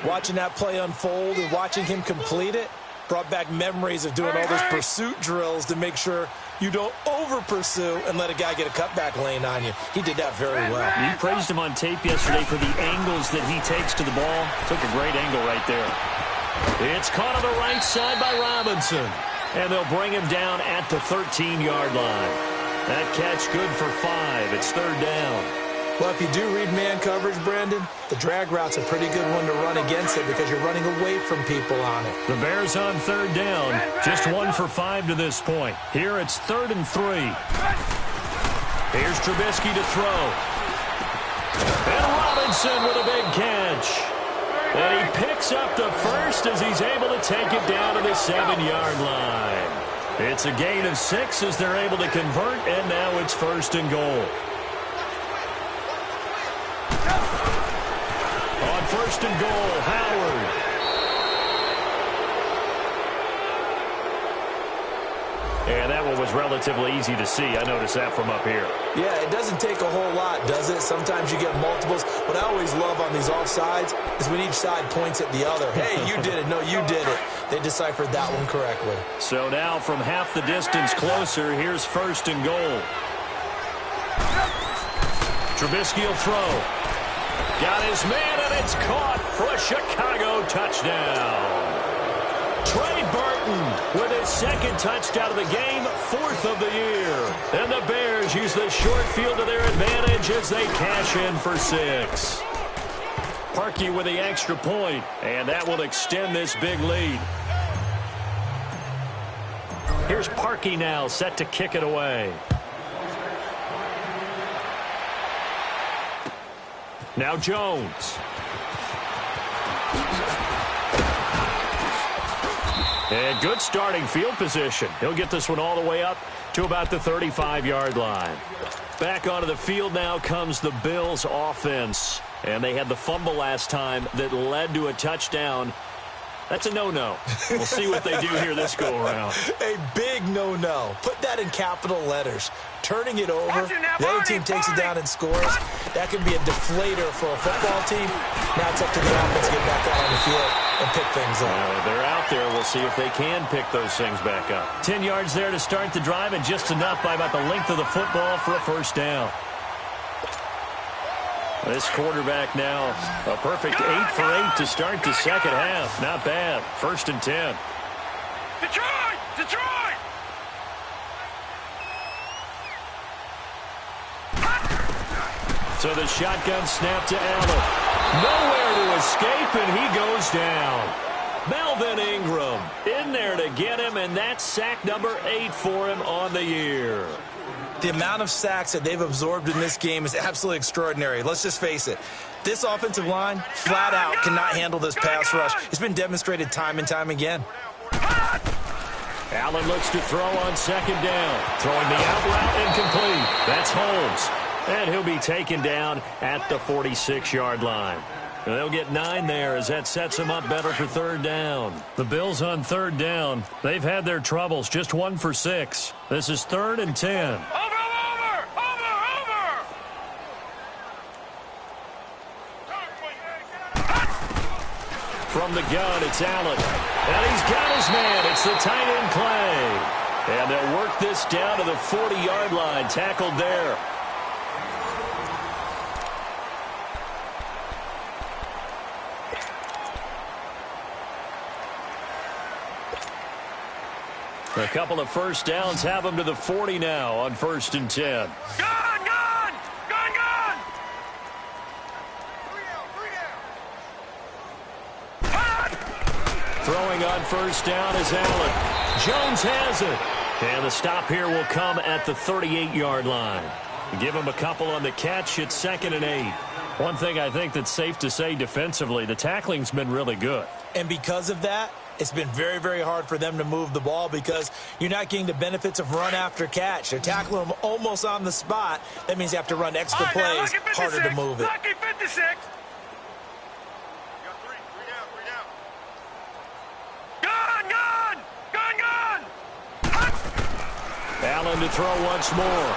[SPEAKER 4] Watching that play unfold and watching him complete it brought back memories of doing all those pursuit drills to make sure you don't over-pursue and let a guy get a cutback lane on you. He did that very well.
[SPEAKER 2] You praised him on tape yesterday for the angles that he takes to the ball. Took a great angle right there. It's caught on the right side by Robinson. And they'll bring him down at the 13-yard line. That catch good for 5. It's 3rd down.
[SPEAKER 4] Well, if you do read man coverage, Brandon, the drag route's a pretty good one to run against it because you're running away from people on it.
[SPEAKER 2] The Bears on 3rd down. Just 1 for 5 to this point. Here it's 3rd and 3. Here's Trubisky to throw. And Robinson with a big catch. And he picks up the first as he's able to take it down to the 7-yard line. It's a gain of 6 as they're able to convert, and now it's 1st and goal. On 1st and goal, Howard. And that one was relatively easy to see. I noticed that from up here.
[SPEAKER 4] Yeah, it doesn't take a whole lot, does it? Sometimes you get multiples. What I always love on these offsides is when each side points at the other. Hey, you did it. No, you did it. They deciphered that one correctly.
[SPEAKER 2] So now from half the distance closer, here's 1st and goal. Trubisky will throw. Got his man, and it's caught for a Chicago touchdown. Trey Burton with his 2nd touchdown of the game, 4th of the year. And the Bears use the short field to their advantage as they cash in for 6. Parkey with the extra point, and that will extend this big lead. Here's Parkey now, set to kick it away. Now Jones. And good starting field position. He'll get this one all the way up to about the 35-yard line. Back onto the field now comes the Bills offense. And they had the fumble last time that led to a touchdown. That's a no-no. We'll see what they do here this go-around.
[SPEAKER 4] A big no-no. Put that in capital letters. Turning it over, the other team takes it down and scores. That can be a deflator for a football team. Now it's up to the offense to get back out on the field and pick things up.
[SPEAKER 2] They're out there. We'll see if they can pick those things back up. 10 yards there to start the drive, and just enough by about the length of the football for a 1st down. This quarterback now, a perfect 8 for 8 to start the 2nd half. Not bad. 1st and 10.
[SPEAKER 3] Detroit! Detroit!
[SPEAKER 2] So the shotgun snap to Allen. Nowhere to escape, and he goes down. Melvin Ingram in there to get him, and that's sack number 8 for him on the year.
[SPEAKER 4] The amount of sacks that they've absorbed in this game is absolutely extraordinary. Let's just face it. This offensive line, flat out, cannot handle this pass rush. It's been demonstrated time and time again.
[SPEAKER 2] Allen looks to throw on 2nd down. Throwing the out route incomplete. That's Holmes. And he'll be taken down at the 46-yard line. And they'll get 9 there as that sets them up better for 3rd down. The Bills on 3rd down. They've had their troubles. Just 1 for 6. This is 3rd and 10. From the gun, it's Allen. And he's got his man. It's the tight end play. And they'll work this down to the 40-yard line. Tackled there. A couple of 1st downs have them to the 40 now on 1st and 10.
[SPEAKER 3] Gun! Gun! Gun! Gun!
[SPEAKER 2] Throwing on 1st down is Allen. Jones has it. And the stop here will come at the 38-yard line. Give him a couple on the catch. It's 2nd and 8. One thing I think that's safe to say defensively, the tackling's been really good.
[SPEAKER 4] And because of that, it's been very, very hard for them to move the ball because you're not getting the benefits of run after catch. They're tackling them almost on the spot. That means you have to run extra plays, harder to move it.
[SPEAKER 3] Lucky 56.
[SPEAKER 2] Allen to throw once more.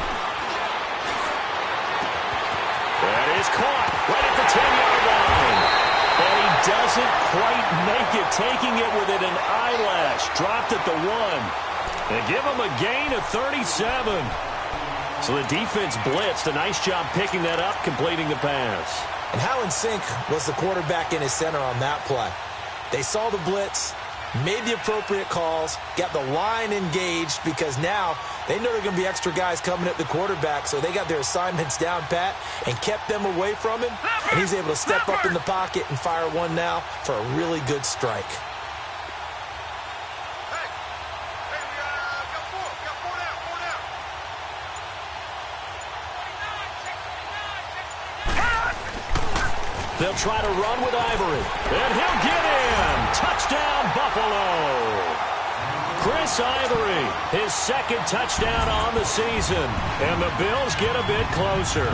[SPEAKER 2] That is caught right at the 10-yard line. And he doesn't quite make it, taking it within an eyelash. Dropped at the 1. And give him a gain of 37. So the defense blitzed. A nice job picking that up, completing the pass.
[SPEAKER 4] And how in sync was the quarterback in his center on that play? They saw the blitz, made the appropriate calls, got the line engaged because now they know there are going to be extra guys coming at the quarterback, so they got their assignments down pat and kept them away from him, and he's able to step up in the pocket and fire one now for a really good strike.
[SPEAKER 2] They'll try to run with Ivory, and he'll get in. Touchdown, Buffalo. Chris Ivory, his 2nd touchdown on the season, and the Bills get a bit closer.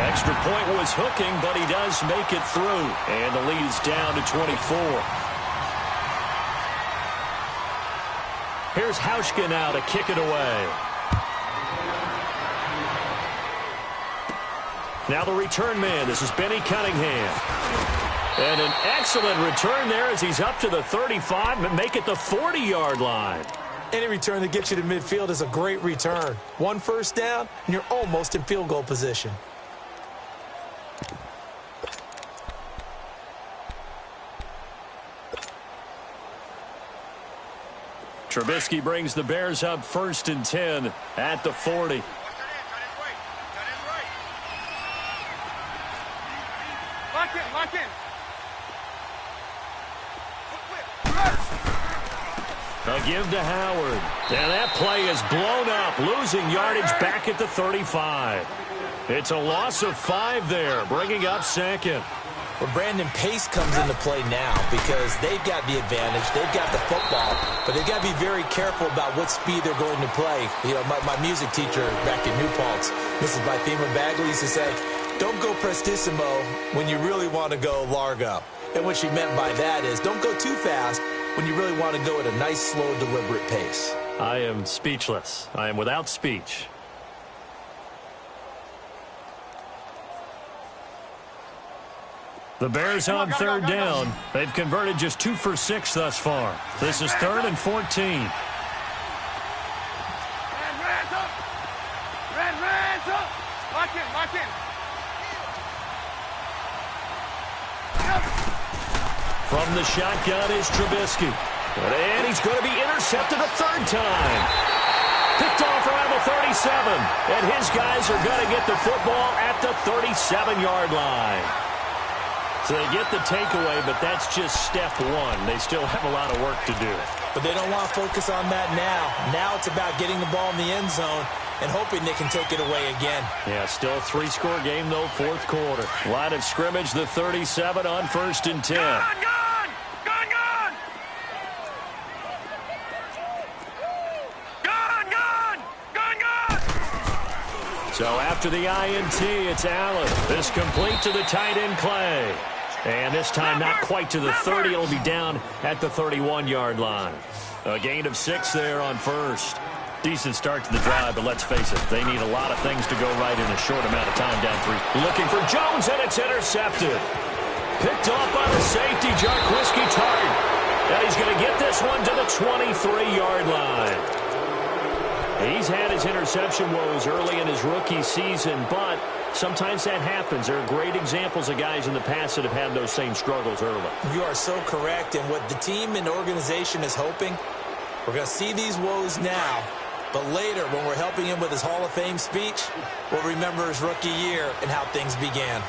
[SPEAKER 2] Extra point was hooking, but he does make it through, and the lead is down to 24. Here's Hauschka now to kick it away. Now the return man. This is Benny Cunningham. And an excellent return there as he's up to the 35 and make it the 40-yard line.
[SPEAKER 4] Any return that gets you to midfield is a great return. 1 first down, and you're almost in field goal position.
[SPEAKER 2] Trubisky brings the Bears up 1st and 10 at the 40.
[SPEAKER 3] Lock in.
[SPEAKER 2] A give to Howard. And that play is blown up, losing yardage back at the 35. It's a loss of 5 there, bringing up 2nd.
[SPEAKER 4] Well, Brandon, pace comes into play now because they've got the advantage. They've got the football, but they've got to be very careful about what speed they're going to play. You know, my music teacher back in New Paltz, Mrs. Bythema Bagley, used to say, don't go prestissimo when you really want to go largo. And what she meant by that is don't go too fast when you really want to go at a nice, slow, deliberate pace.
[SPEAKER 2] I am speechless. I am without speech. The Bears on 3rd down. They've converted just 2 for 6 thus far. This is 3rd and 14.
[SPEAKER 3] Lock in.
[SPEAKER 2] From the shotgun is Trubisky. And he's going to be intercepted a 3rd time. Picked off around the 37. And his guys are going to get the football at the 37-yard line. So they get the takeaway, but that's just step 1. They still have a lot of work to do.
[SPEAKER 4] But they don't want to focus on that now. Now it's about getting the ball in the end zone and hoping they can take it away again.
[SPEAKER 2] Yeah, still a 3-score game, though, 4th quarter. Line of scrimmage, the 37 on 1st and 10.
[SPEAKER 3] Gone!
[SPEAKER 2] So after the INT, it's Allen. This complete to the tight end, Clay. And this time not quite to the 30. It'll be down at the 31-yard line. A gain of 6 there on 1st. Decent start to the drive, but let's face it, they need a lot of things to go right in a short amount of time down 3. Looking for Jones, and it's intercepted. Picked off by the safety, Jarquiski Tart. And he's going to get this one to the 23-yard line. He's had his interception woes early in his rookie season, but sometimes that happens. There are great examples of guys in the past that have had those same struggles early.
[SPEAKER 4] You are so correct, and what the team and organization is hoping, we're going to see these woes now, but later when we're helping him with his Hall of Fame speech, we'll remember his rookie year and how things began.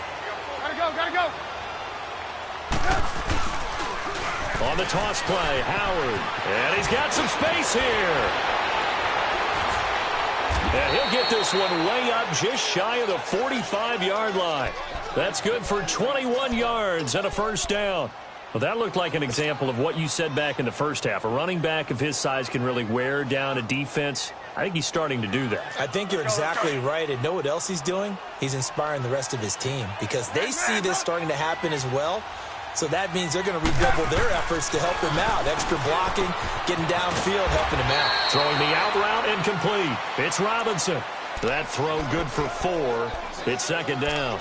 [SPEAKER 3] Gotta go.
[SPEAKER 2] On the toss play, Howard. And he's got some space here. And he'll get this one way up just shy of the 45-yard line. That's good for 21 yards and a first down. Well, that looked like an example of what you said back in the first half. A running back of his size can really wear down a defense. I think he's starting to do that.
[SPEAKER 4] I think you're exactly right. And know what else he's doing? He's inspiring the rest of his team because they see this starting to happen as well. So that means they're going to redouble their efforts to help him out. Extra blocking, getting downfield, helping him out.
[SPEAKER 2] Throwing the out route incomplete. It's Robinson. That throw good for 4. It's second down.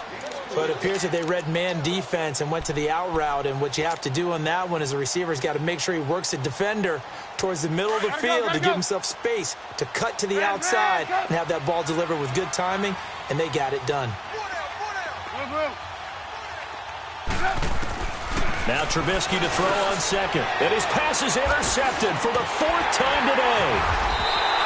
[SPEAKER 4] But it appears that they read man defense and went to the out route. And what you have to do on that one is the receiver's got to make sure he works the defender towards the middle of the field to give himself space to cut to the outside and have that ball delivered with good timing, and they got it done.
[SPEAKER 2] Now Trubisky to throw on second. And his pass is intercepted for the 4th time today.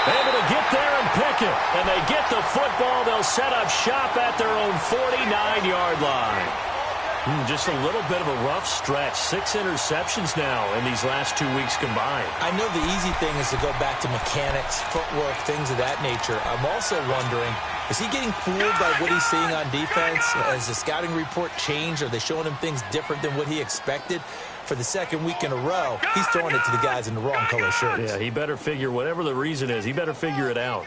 [SPEAKER 2] Able to get there and pick it. And they get the football. They'll set up shop at their own 49-yard line. Just a little bit of a rough stretch. 6 interceptions now in these last 2 weeks combined.
[SPEAKER 4] I know the easy thing is to go back to mechanics, footwork, things of that nature. I'm also wondering, is he getting fooled by what he's seeing on defense? Has the scouting report changed? Are they showing him things different than what he expected? For the second week in a row, he's throwing it to the guys in the wrong color shirts.
[SPEAKER 2] Yeah, he better figure, whatever the reason is, he better figure it out.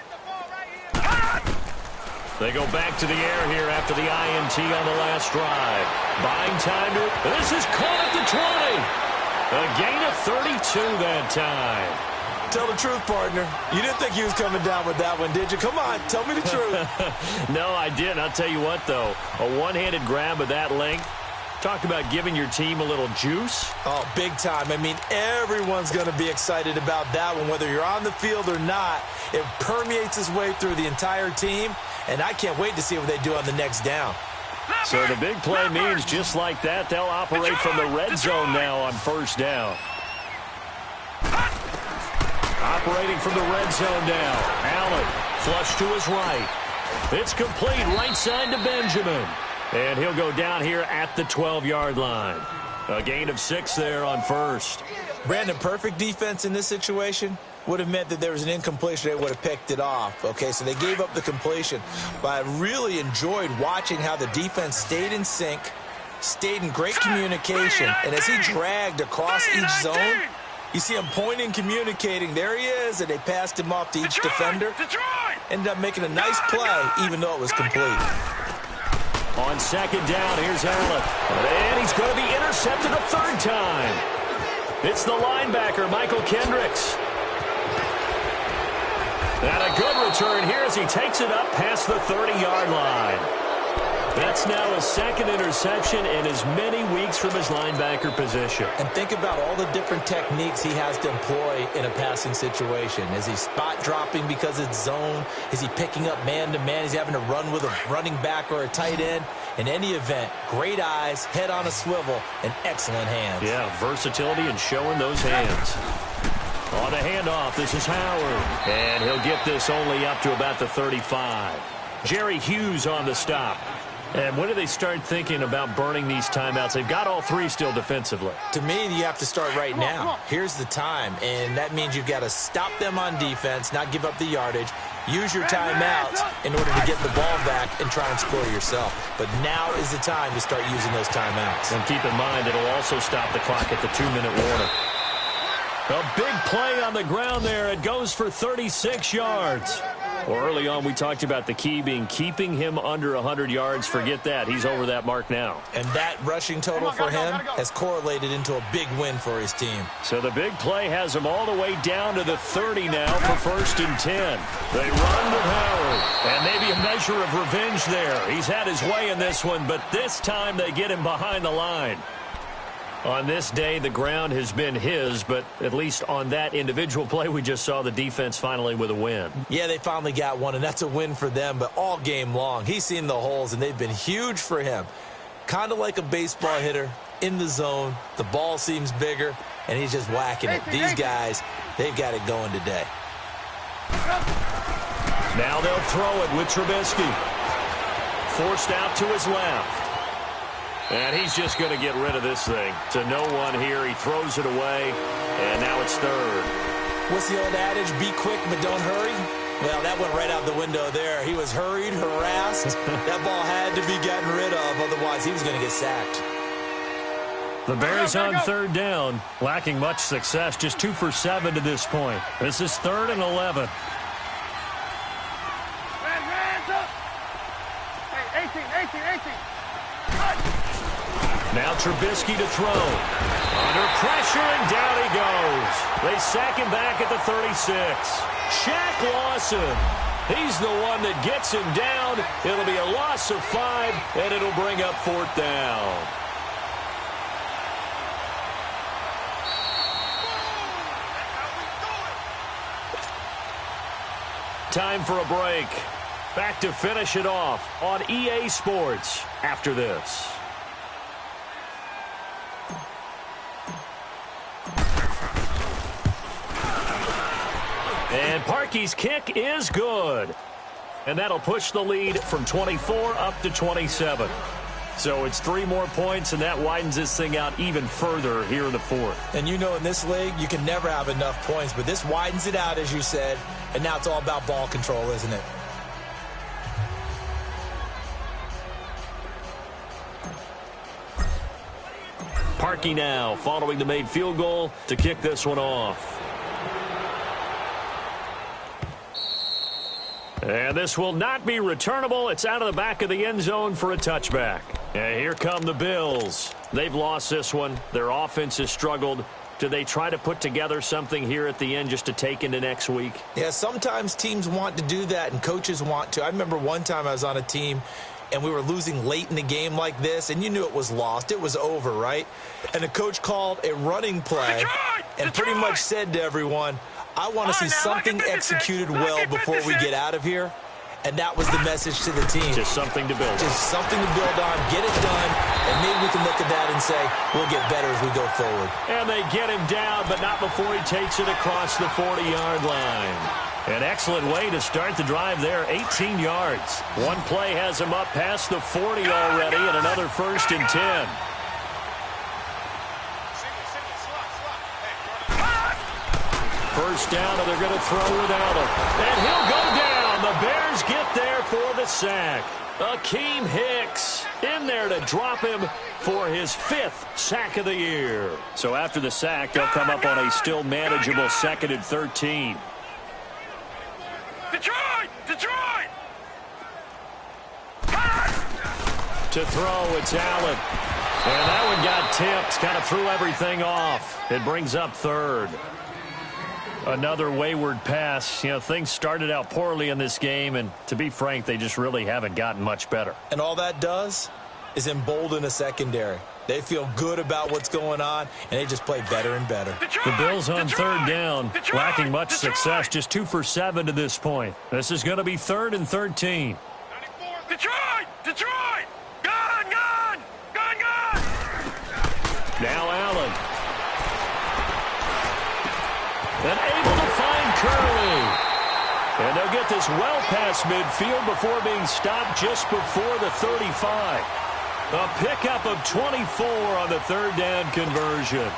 [SPEAKER 2] They go back to the air here after the INT on the last drive. Buying time to it. This is caught at the 20. A gain of 32 that time.
[SPEAKER 4] Tell the truth, partner. You didn't think he was coming down with that one, did you? Come on, tell me the truth.
[SPEAKER 2] No, I didn't. I'll tell you what, though. A one-handed grab of that length. Talk about giving your team a little juice.
[SPEAKER 4] Oh, big time. I mean, everyone's going to be excited about that one, whether you're on the field or not. It permeates its way through the entire team, and I can't wait to see what they do on the next down.
[SPEAKER 2] So the big play means just like that, they'll operate from the red zone now on first down. Operating from the red zone now. Allen, flush to his right. It's complete, right side to Benjamin. And he'll go down here at the 12-yard line. A gain of 6 there on first.
[SPEAKER 4] Brandon, perfect defense in this situation would have meant that there was an incompletion. They would have picked it off. Okay, so they gave up the completion. But I really enjoyed watching how the defense stayed in sync, stayed in great communication. And as he dragged across each zone, you see him pointing, communicating. There he is, and they passed him off to each defender. Ended up making a nice play, even though it was complete.
[SPEAKER 2] On second down, here's Allen. And he's going to be intercepted a 3rd time. It's the linebacker, Michael Kendricks. And a good return here as he takes it up past the 30-yard line. That's now his 2nd interception in as many weeks from his linebacker position.
[SPEAKER 4] And think about all the different techniques he has to employ in a passing situation. Is he spot dropping because it's zone? Is he picking up man-to-man? Is he having to run with a running back or a tight end? In any event, great eyes, head on a swivel, and excellent hands.
[SPEAKER 2] Yeah, versatility and showing those hands. On the handoff, this is Howard. And he'll get this only up to about the 35. Jerry Hughes on the stop. And when do they start thinking about burning these timeouts? They've got all 3 still defensively.
[SPEAKER 4] To me, you have to start right now. Here's the time, and that means you've got to stop them on defense, not give up the yardage, use your timeouts in order to get the ball back and try and score yourself. But now is the time to start using those timeouts.
[SPEAKER 2] And keep in mind, it'll also stop the clock at the 2-minute warning. A big play on the ground there. It goes for 36 yards. Well, early on, we talked about the key being keeping him under 100 yards. Forget that. He's over that mark now.
[SPEAKER 4] And that rushing total for him has correlated into a big win for his team.
[SPEAKER 2] So the big play has him all the way down to the 30 now for 1st and 10. They run with Howard. And maybe a measure of revenge there. He's had his way in this one, but this time they get him behind the line. On this day, the ground has been his, but at least on that individual play, we just saw the defense finally with a win.
[SPEAKER 4] Yeah, they finally got one, and that's a win for them, but all game long, he's seen the holes, and they've been huge for him. Kind of like a baseball hitter in the zone. The ball seems bigger, and he's just whacking it. These guys, they've got it going today.
[SPEAKER 2] Now they'll throw it with Trubisky. Forced out to his left. And he's just going to get rid of this thing. To no one here. He throws it away, and now it's third.
[SPEAKER 4] What's the old adage? Be quick, but don't hurry? Well, that went right out the window there. He was hurried, harassed. That ball had to be gotten rid of, otherwise he was going to get sacked.
[SPEAKER 2] The Bears on third down, lacking much success, just 2 for 7 to this point. This is 3rd and 11.
[SPEAKER 3] Hands up. Hey, 18.
[SPEAKER 2] Now Trubisky to throw. Under pressure, and down he goes. They sack him back at the 36. Shaq Lawson. He's the one that gets him down. It'll be a loss of 5, and it'll bring up 4th down. Time for a break. Back to finish it off on EA Sports after this. And Parkey's kick is good. And that'll push the lead from 24 up to 27. So it's 3 more points, and that widens this thing out even further here in the 4th.
[SPEAKER 4] And you know, in this league, you can never have enough points, but this widens it out, as you said, and now it's all about ball control, isn't it?
[SPEAKER 2] Parkey now following the made field goal to kick this one off. And this will not be returnable. It's out of the back of the end zone for a touchback. And here come the Bills. They've lost this one. Their offense has struggled. Do they try to put together something here at the end just to take into next week?
[SPEAKER 4] Yeah, sometimes teams want to do that and coaches want to. I remember one time I was on a team and we were losing late in the game like this, and you knew it was lost. It was over, right? And the coach called a running play and pretty much said to everyone, I want to see something executed well before we get out of here. And that was the message to the team.
[SPEAKER 2] Just something to build.
[SPEAKER 4] Just something to build on, get it done, and maybe we can look at that and say, we'll get better as we go forward.
[SPEAKER 2] And they get him down, but not before he takes it across the 40-yard line. An excellent way to start the drive there, 18 yards. One play has him up past the 40 already, and another 1st and 10. First down, and they're going to throw without him. And he'll go down. The Bears get there for the sack. Akeem Hicks in there to drop him for his 5th sack of the year. So after the sack, they'll come up on a still manageable 2nd and 13.
[SPEAKER 3] Detroit!
[SPEAKER 2] To throw, it's Allen. And that one got tipped, kind of threw everything off. It brings up 3rd. Another wayward pass. You know, things started out poorly in this game, and to be frank, they just really haven't gotten much better.
[SPEAKER 4] And all that does is embolden a secondary. They feel good about what's going on, and they just play better and better.
[SPEAKER 2] The Bills on 3rd down, lacking much success, just 2 for 7 to this point. This is going to be 3rd and 13.
[SPEAKER 3] Detroit! Gone!
[SPEAKER 2] Now Allen. And able to find Curley. And they'll get this well past midfield before being stopped just before the 35. A pickup of 24 on the 3rd down conversion.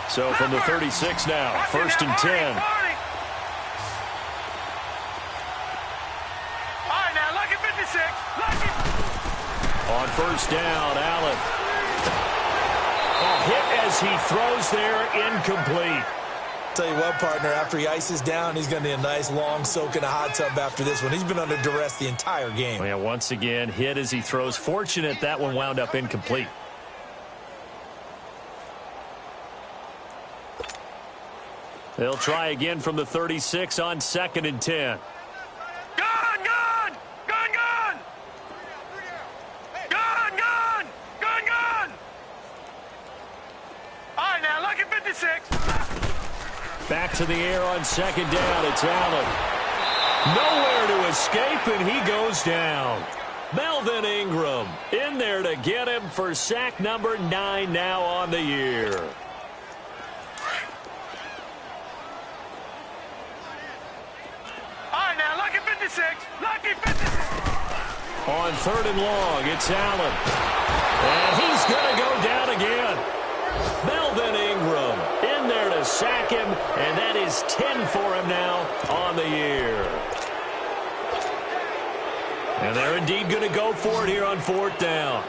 [SPEAKER 2] So from the 36 now, 1st and 10.
[SPEAKER 3] All right, now, lucky 56.
[SPEAKER 2] On 1st down, Allen. A hit as he throws there, incomplete.
[SPEAKER 4] Tell you what, partner, after he ices down, he's going to need a nice long soak in a hot tub after this one. He's been under duress the entire game.
[SPEAKER 2] Yeah, once again, hit as he throws. Fortunate that one wound up incomplete. They'll try again from the 36 on 2nd and 10.
[SPEAKER 3] All right, now, lucky 56.
[SPEAKER 2] Back to the air on 2nd down. It's Allen. Nowhere to escape, and he goes down. Melvin Ingram in there to get him for sack number 9 now on the year.
[SPEAKER 3] All right, now, lucky 56. Lucky 56.
[SPEAKER 2] On 3rd and long, it's Allen. And he's going to go down again. Melvin Ingram in there to sack him, and that is 10 for him now on the year. And they're indeed going to go for it here on 4th down.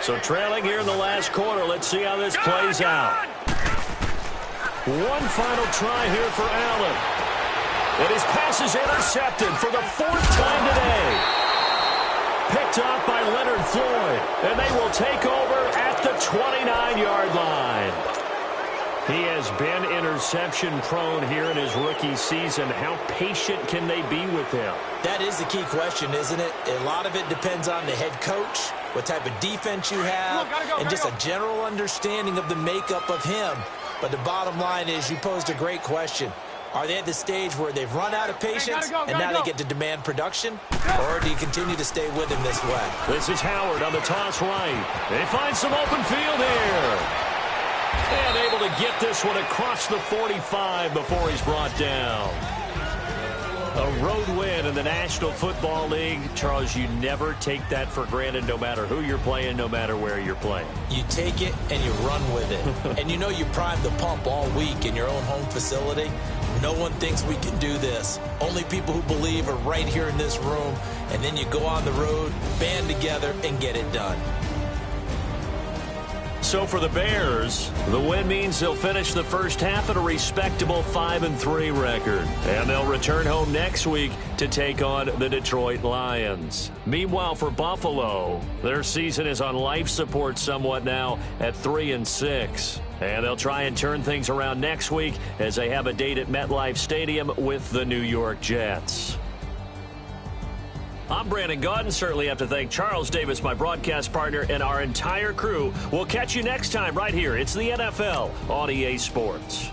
[SPEAKER 2] So trailing here in the last quarter. Let's see how this plays out. One final try here for Allen. And his pass is intercepted for the 4th time today. Picked off by Leonard Floyd. And they will take over at the 29-yard line. He has been interception-prone here in his rookie season. How patient can they be with him?
[SPEAKER 4] That is the key question, isn't it? A lot of it depends on the head coach, what type of defense you have, and just a general understanding of the makeup of him. But the bottom line is you posed a great question. Are they at the stage where they've run out of patience and now they get to demand production? Or do you continue to stay with him this way?
[SPEAKER 2] This is Howard on the toss right. They find some open field here. And able to get this one across the 45 before he's brought down. A road win in the National Football League. Charles, you never take that for granted no matter who you're playing, no matter where you're playing.
[SPEAKER 4] You take it and you run with it. And you know you primed the pump all week in your own home facility. No one thinks we can do this. Only people who believe are right here in this room. And then you go on the road, band together, and get it done.
[SPEAKER 2] So for the Bears, the win means they'll finish the first half at a respectable 5-3 record. And they'll return home next week to take on the Detroit Lions. Meanwhile, for Buffalo, their season is on life support somewhat now at 3-6. And they'll try and turn things around next week as they have a date at MetLife Stadium with the New York Jets. I'm Brandon Gaudin. Certainly have to thank Charles Davis, my broadcast partner, and our entire crew. We'll catch you next time right here. It's the NFL on EA Sports.